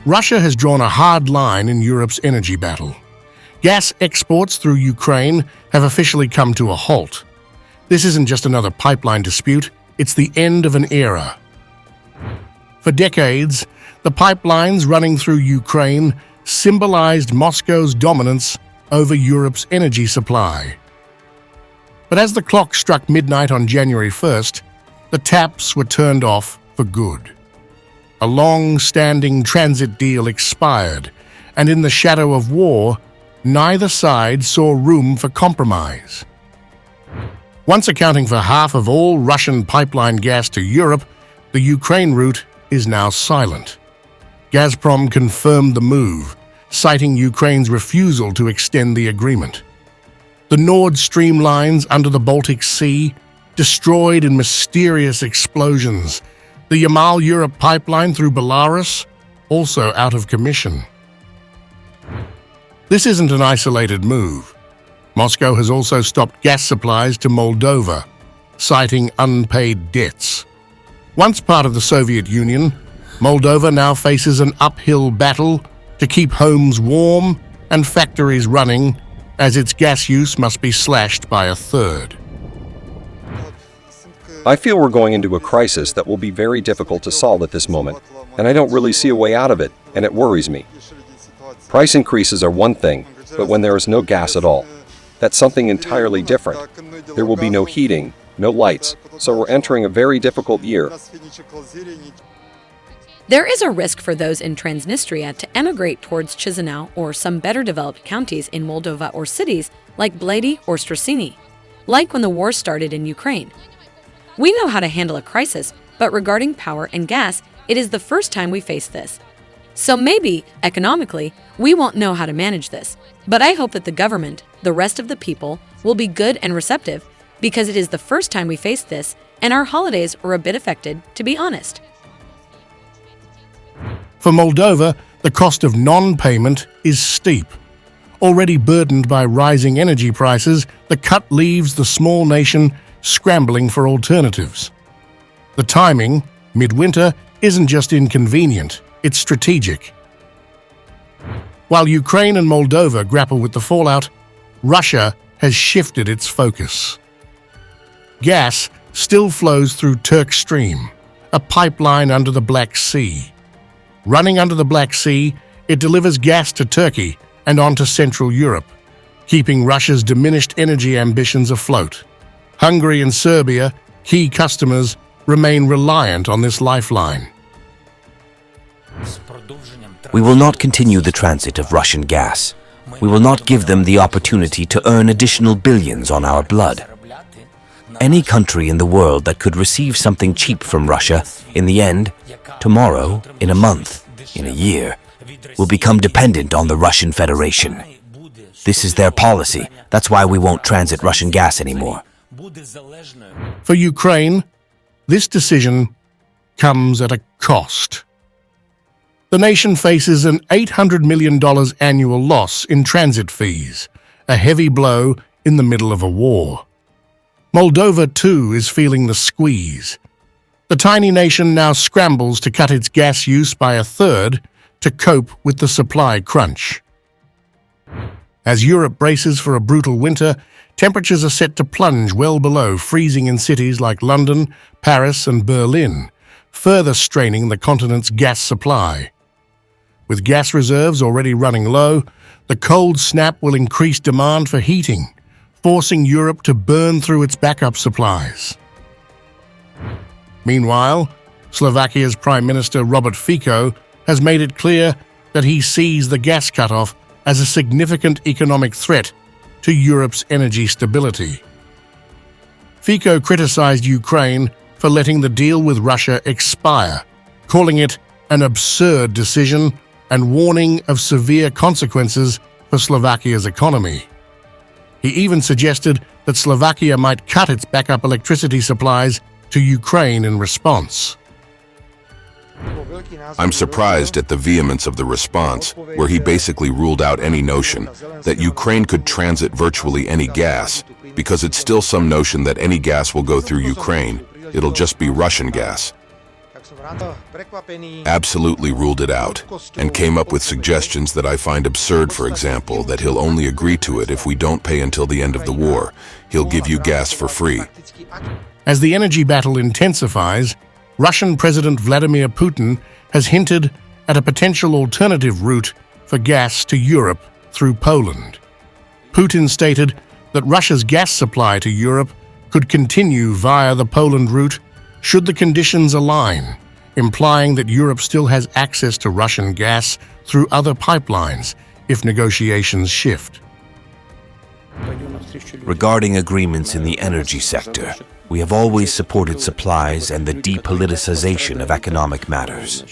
Russia has drawn a hard line in Europe's energy battle. Gas exports through Ukraine have officially come to a halt. This isn't just another pipeline dispute, it's the end of an era. For decades, the pipelines running through Ukraine symbolized Moscow's dominance over Europe's energy supply. But as the clock struck midnight on January 1st, the taps were turned off for good. A long-standing transit deal expired, and in the shadow of war, neither side saw room for compromise. Once accounting for half of all Russian pipeline gas to Europe, the Ukraine route is now silent. Gazprom confirmed the move, citing Ukraine's refusal to extend the agreement. The Nord Stream lines under the Baltic Sea, destroyed in mysterious explosions. The Yamal-Europe pipeline through Belarus, also out of commission. This isn't an isolated move. Moscow has also stopped gas supplies to Moldova, citing unpaid debts. Once part of the Soviet Union, Moldova now faces an uphill battle to keep homes warm and factories running, as its gas use must be slashed by a third. I feel we're going into a crisis that will be very difficult to solve at this moment, and I don't really see a way out of it, and it worries me. Price increases are one thing, but when there is no gas at all, that's something entirely different. There will be no heating, no lights, so we're entering a very difficult year. There is a risk for those in Transnistria to emigrate towards Chisinau or some better developed counties in Moldova or cities like Blady or Strasini, like when the war started in Ukraine. We know how to handle a crisis, but regarding power and gas, it is the first time we face this. So maybe, economically, we won't know how to manage this. But I hope that the government, the rest of the people, will be good and receptive, because it is the first time we face this, and our holidays are a bit affected, to be honest. For Moldova, the cost of non-payment is steep. Already burdened by rising energy prices, the cut leaves the small nation scrambling for alternatives. The timing, midwinter, isn't just inconvenient, it's strategic. While Ukraine and Moldova grapple with the fallout, Russia has shifted its focus. Gas still flows through TurkStream, a pipeline under the Black Sea. Running under the Black Sea, it delivers gas to Turkey and onto Central Europe, keeping Russia's diminished energy ambitions afloat. Hungary and Serbia, key customers, remain reliant on this lifeline. We will not continue the transit of Russian gas. We will not give them the opportunity to earn additional billions on our blood. Any country in the world that could receive something cheap from Russia, in the end, tomorrow, in a month, in a year, will become dependent on the Russian Federation. This is their policy. That's why we won't transit Russian gas anymore. For Ukraine, this decision comes at a cost. The nation faces an $800 million annual loss in transit fees, a heavy blow in the middle of a war. Moldova, too, is feeling the squeeze. The tiny nation now scrambles to cut its gas use by a third to cope with the supply crunch. As Europe braces for a brutal winter, temperatures are set to plunge well below freezing in cities like London, Paris, and Berlin, further straining the continent's gas supply. With gas reserves already running low, the cold snap will increase demand for heating, forcing Europe to burn through its backup supplies. Meanwhile, Slovakia's Prime Minister Robert Fico has made it clear that he sees the gas cutoff as a significant economic threat to Europe's energy stability. Fico criticized Ukraine for letting the deal with Russia expire, calling it an absurd decision and warning of severe consequences for Slovakia's economy. He even suggested that Slovakia might cut its backup electricity supplies to Ukraine in response. I'm surprised at the vehemence of the response, where he basically ruled out any notion that Ukraine could transit virtually any gas, because it's still some notion that any gas will go through Ukraine. It'll just be Russian gas. Absolutely ruled it out, and came up with suggestions that I find absurd. For example, that he'll only agree to it if we don't pay until the end of the war. He'll give you gas for free. As the energy battle intensifies, Russian President Vladimir Putin has hinted at a potential alternative route for gas to Europe through Poland. Putin stated that Russia's gas supply to Europe could continue via the Poland route should the conditions align, implying that Europe still has access to Russian gas through other pipelines if negotiations shift. Regarding agreements in the energy sector, we have always supported supplies and the depoliticization of economic matters.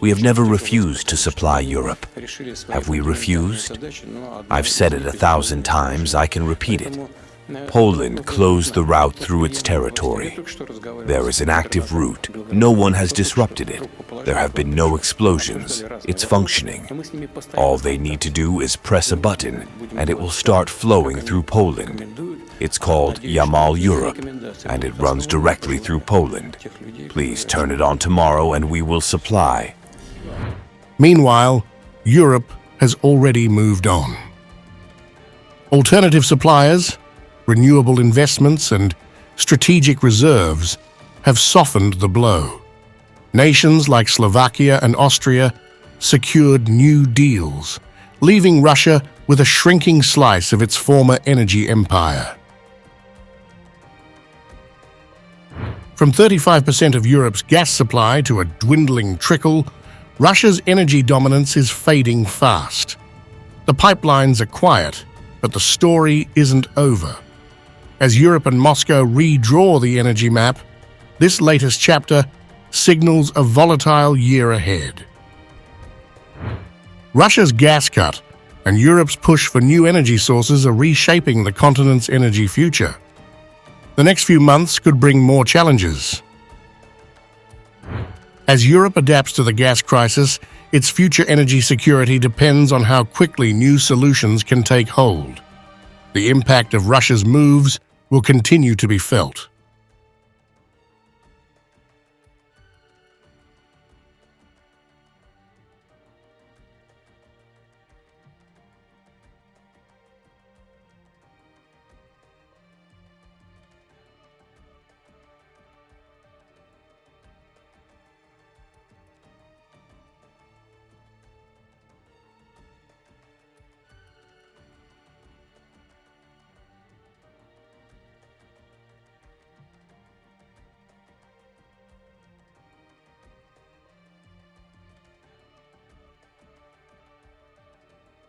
We have never refused to supply Europe. Have we refused? I've said it 1,000 times, I can repeat it. Poland closed the route through its territory. There is an active route. No one has disrupted it. There have been no explosions. It's functioning. All they need to do is press a button, and it will start flowing through Poland. It's called Yamal Europe, and it runs directly through Poland. Please turn it on tomorrow, and we will supply. Meanwhile, Europe has already moved on. Alternative suppliers, renewable investments, and strategic reserves have softened the blow. Nations like Slovakia and Austria secured new deals, leaving Russia with a shrinking slice of its former energy empire. From 35% of Europe's gas supply to a dwindling trickle, Russia's energy dominance is fading fast. The pipelines are quiet, but the story isn't over. As Europe and Moscow redraw the energy map, this latest chapter signals a volatile year ahead. Russia's gas cut and Europe's push for new energy sources are reshaping the continent's energy future. The next few months could bring more challenges. As Europe adapts to the gas crisis, its future energy security depends on how quickly new solutions can take hold. The impact of Russia's moves will continue to be felt.